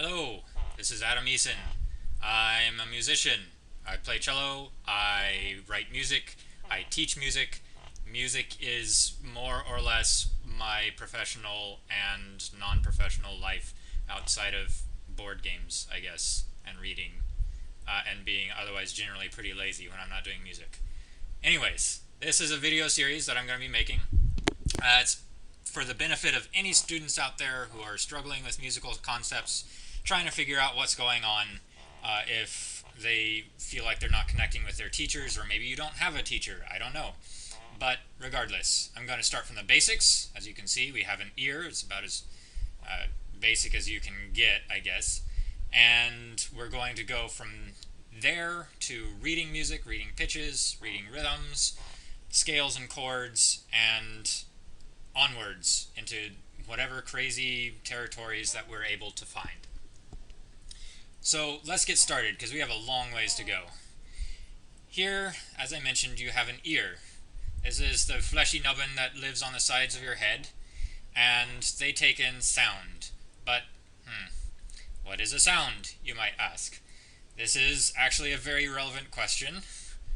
Hello, this is Adam Eason. I'm a musician. I play cello, I write music, I teach music. Music is more or less my professional and non professional life outside of board games, I guess, and reading, and being otherwise generally pretty lazy when I'm not doing music. Anyways, this is a video series that I'm going to be making. It's for the benefit of any students out there who are struggling with musical concepts, trying to figure out what's going on, if they feel like they're not connecting with their teachers, or maybe you don't have a teacher, I don't know. But regardless, I'm going to start from the basics. As you can see, we have an ear. It's about as uh, basic as you can get, I guess. And we're going to go from there to reading music, reading pitches, reading rhythms, scales and chords, and onwards into whatever crazy territories that we're able to find. So let's get started because we have a long ways to go. Here, as I mentioned, you have an ear. This is the fleshy nubbin that lives on the sides of your head, and they take in sound. But, what is a sound, you might ask? This is actually a very relevant question.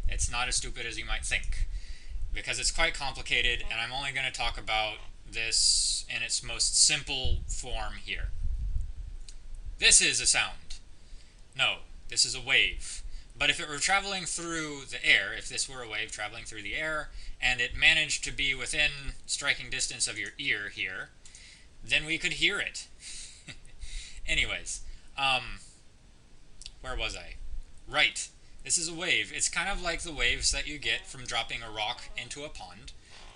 It's not as stupid as you might think, because it's quite complicated, and I'm only going to talk about this in its most simple form here. This is a sound. No, this is a wave. But if it were traveling through the air, if this were a wave traveling through the air, and it managed to be within striking distance of your ear here, then we could hear it. Anyways, where was I? Right. This is a wave. It's kind of like the waves that you get from dropping a rock into a pond,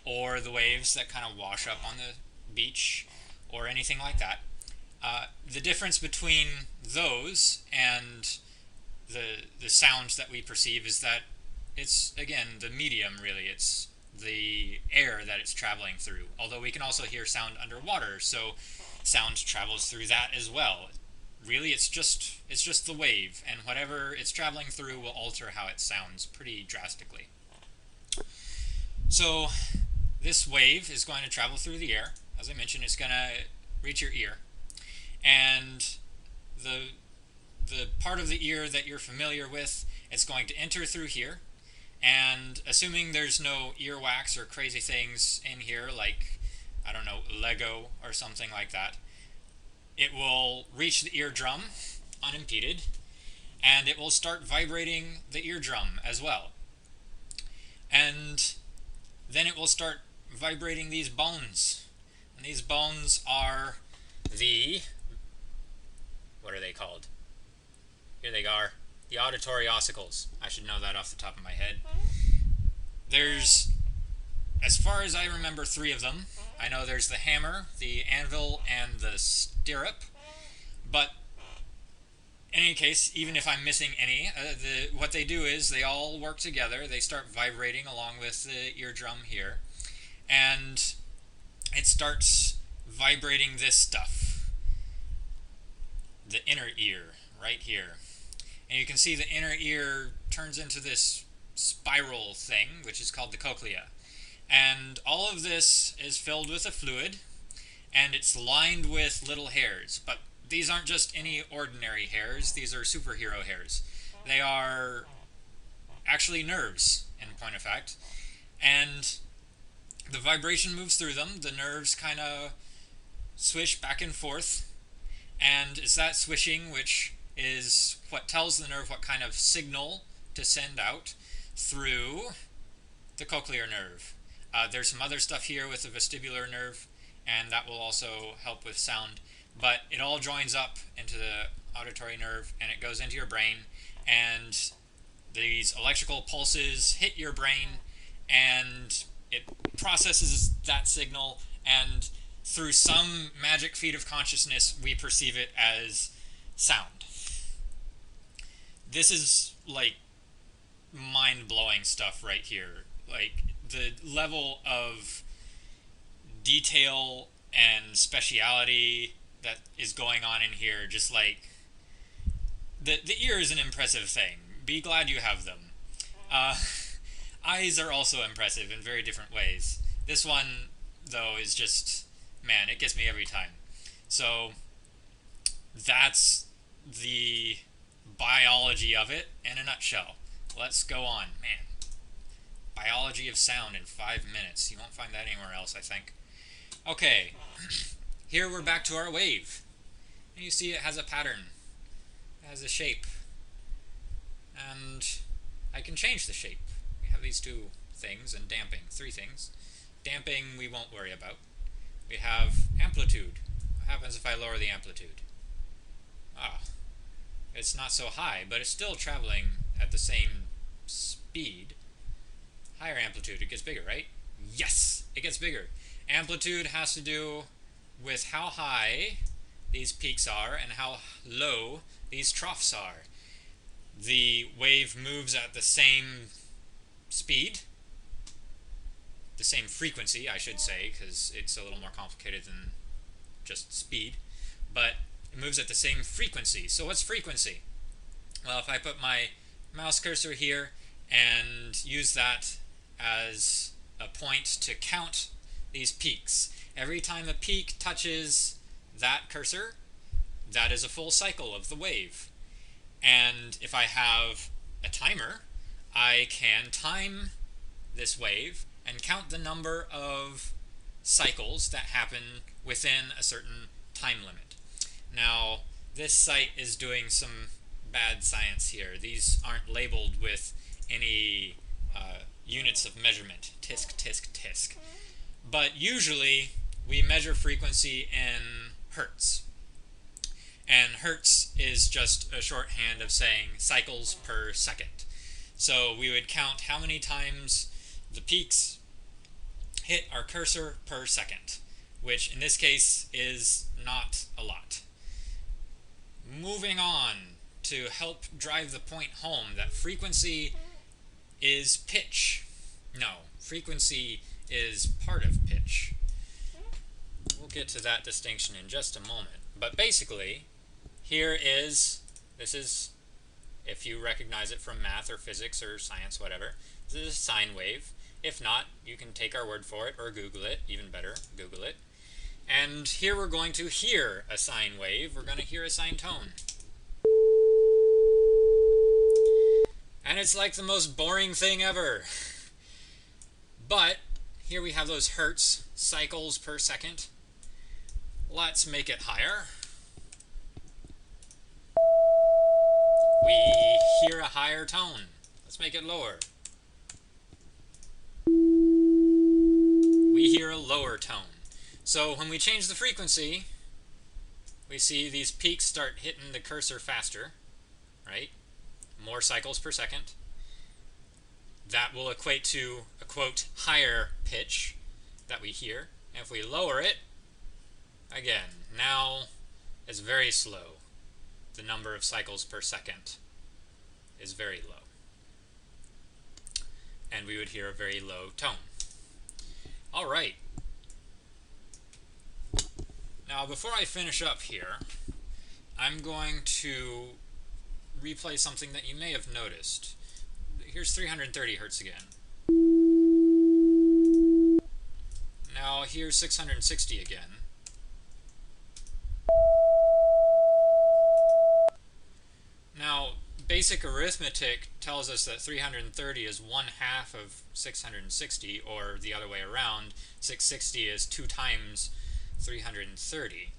or the waves that kind of wash up on the beach, or anything like that. The difference between those and the sounds that we perceive is that it's, again, the medium, really. It's the air that it's traveling through. Although we can also hear sound underwater, so sound travels through that as well. Really, it's just the wave, and whatever it's traveling through will alter how it sounds pretty drastically. So this wave is going to travel through the air. As I mentioned, it's going to reach your ear, and the part of the ear that you're familiar with, it's going to enter through here, and assuming there's no earwax or crazy things in here, like, I don't know, Lego or something like that, it will reach the eardrum unimpeded, and it will start vibrating the eardrum as well. And then it will start vibrating these bones. And these bones are the, what are they called? Here they are. The auditory ossicles. I should know that off the top of my head. There's, as far as I remember, three of them. I know there's the hammer, the anvil, and the stirrup. But in any case, even if I'm missing any, what they do is they all work together. They start vibrating along with the eardrum here. And it starts vibrating this stuff. The inner ear, right here. And you can see the inner ear turns into this spiral thing, which is called the cochlea. And all of this is filled with a fluid, and it's lined with little hairs. But these aren't just any ordinary hairs, these are superhero hairs. They are actually nerves, in point of fact. And the vibration moves through them, the nerves kind of swish back and forth, and it's that swishing which is what tells the nerve what kind of signal to send out through the cochlear nerve. There's some other stuff here with the vestibular nerve, and that will also help with sound, but it all joins up into the auditory nerve, and it goes into your brain, and these electrical pulses hit your brain, and it processes that signal, and through some magic feat of consciousness, we perceive it as sound. This is like mind-blowing stuff right here. Like the level of detail and speciality that is going on in here, just like the ear is an impressive thing. Be glad you have them. Uh, Eyes are also impressive in very different ways. This one, though, is just, man, it gets me every time. So That's the biology of it in a nutshell. Let's go on. Man, biology of sound in 5 minutes. You won't find that anywhere else, I think. Okay, here we're back to our wave. And you see it has a pattern, it has a shape, and I can change the shape. We have these two things and damping, three things. Damping we won't worry about. We have amplitude. What happens if I lower the amplitude? Ah, it's not so high, but it's still traveling at the same speed. Higher amplitude, it gets bigger, right? Yes, it gets bigger. Amplitude has to do with how high these peaks are and how low these troughs are. The wave moves at the same speed, the same frequency, I should say, because it's a little more complicated than just speed, but it moves at the same frequency. So what's frequency? Well, if I put my mouse cursor here and use that as a point to count these peaks, every time a peak touches that cursor, that is a full cycle of the wave. And if I have a timer, I can time this wave and count the number of cycles that happen within a certain time limit. Now, this site is doing some bad science here. These aren't labeled with any units of measurement, tisk, tisk, tisk. But usually we measure frequency in hertz. And hertz is just a shorthand of saying cycles per second. So we would count how many times the peaks hit our cursor per second, which in this case is not a lot. Moving on to help drive the point home that frequency is pitch. No, frequency is part of pitch. We'll get to that distinction in just a moment. But basically, this is, if you recognize it from math or physics or science, whatever, this is a sine wave. If not, you can take our word for it or Google it, even better, Google it. And here we're going to hear a sine wave, we're going to hear a sine tone. And it's like the most boring thing ever. But here we have those hertz, cycles per second. Let's make it higher. We hear a higher tone. Let's make it lower. We hear a lower tone. So when we change the frequency, we see these peaks start hitting the cursor faster, right? More cycles per second. That will equate to a, quote, higher pitch that we hear. And if we lower it, again, now it's very slow. The number of cycles per second is very low. And we would hear a very low tone. All right. Now, before I finish up here, I'm going to replay something that you may have noticed. Here's 330 hertz again. Now, here's 660 again. Now, basic arithmetic tells us that 330 is 1/2 of 660, or the other way around, 660 is 2 times 330.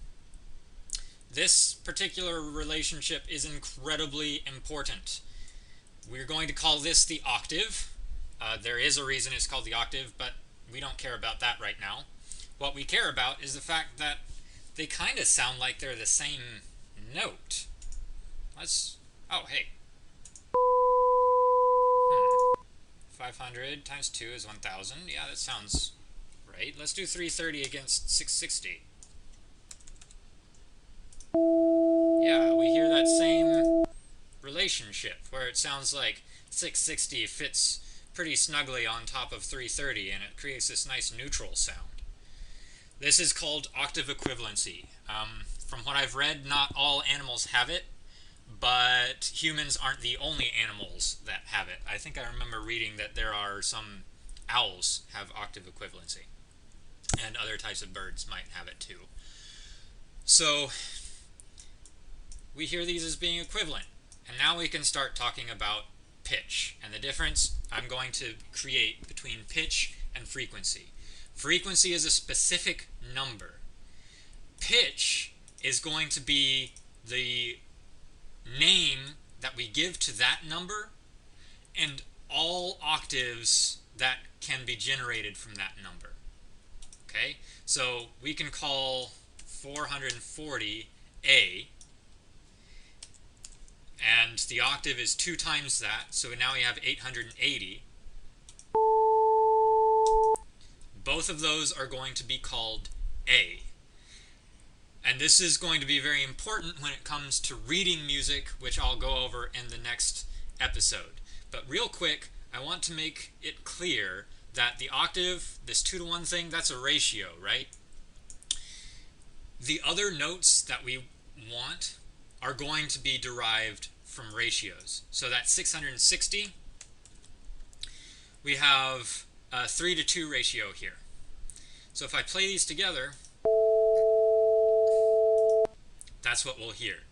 This particular relationship is incredibly important. We're going to call this the octave. There is a reason it's called the octave, but we don't care about that right now. What we care about is the fact that they kind of sound like they're the same note. Oh, hey. 500 times 2 is 1,000. Yeah, that sounds right. Let's do 330 against 660. Yeah, we hear that same relationship where it sounds like 660 fits pretty snugly on top of 330 and it creates this nice neutral sound. This is called octave equivalency. From what I've read, not all animals have it, but humans aren't the only animals that have it. I think I remember reading that there are some owls have octave equivalency, and other types of birds might have it too. So we hear these as being equivalent. And now we can start talking about pitch and the difference I'm going to create between pitch and frequency. Frequency is a specific number. Pitch is going to be the name that we give to that number and all octaves that can be generated from that number. Okay, so we can call 440 A, and the octave is 2 times that, so now we have 880. Both of those are going to be called A. And this is going to be very important when it comes to reading music, which I'll go over in the next episode. But real quick, I want to make it clear that the octave, this 2-to-1 thing, that's a ratio, right? The other notes that we want are going to be derived from ratios. So that's 660. We have a 3-to-2 ratio here. So if I play these together, that's what we'll hear.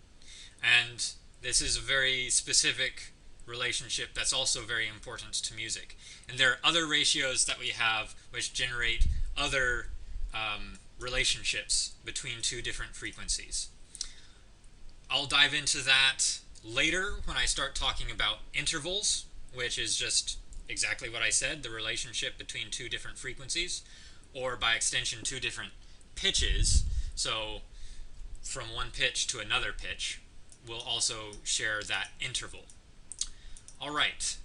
And this is a very specific relationship that's also very important to music. And there are other ratios that we have which generate other relationships between 2 different frequencies. I'll dive into that later when I start talking about intervals, which is just exactly what I said, the relationship between 2 different frequencies, or by extension 2 different pitches. So from one pitch to another pitch will also share that interval. Alright,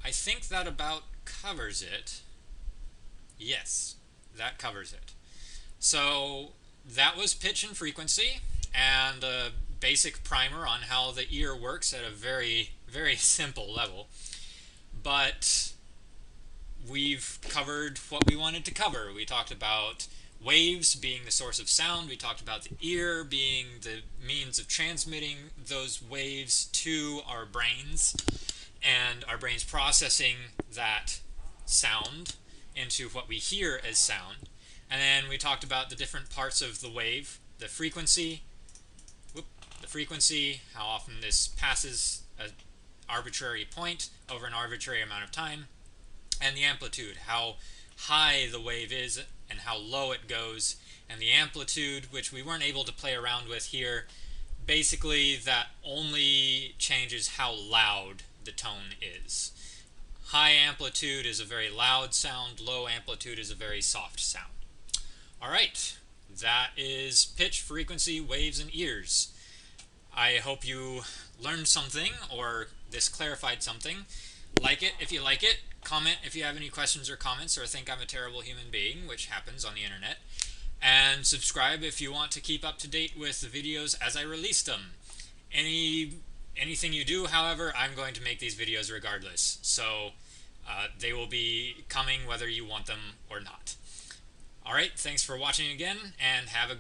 I think that about covers it. Yes, that covers it. So that was pitch and frequency, and a basic primer on how the ear works at a very, very simple level. But we've covered what we wanted to cover. We talked about waves being the source of sound. We talked about the ear being the means of transmitting those waves to our brains, and our brains processing that sound into what we hear as sound. And then we talked about the different parts of the wave, the frequency, how often this passes an arbitrary point over an arbitrary amount of time, and the amplitude, how high the wave is and how low it goes, and the amplitude, which we weren't able to play around with here. Basically, that only changes how loud the tone is. High amplitude is a very loud sound, low amplitude is a very soft sound. Alright, that is pitch, frequency, waves, and ears. I hope you learned something, or this clarified something. Like it if you like it. Comment if you have any questions or comments, or think I'm a terrible human being, which happens on the internet. And subscribe if you want to keep up to date with the videos as I release them. Anything you do, however, I'm going to make these videos regardless. So they will be coming whether you want them or not. Alright, thanks for watching again, and have a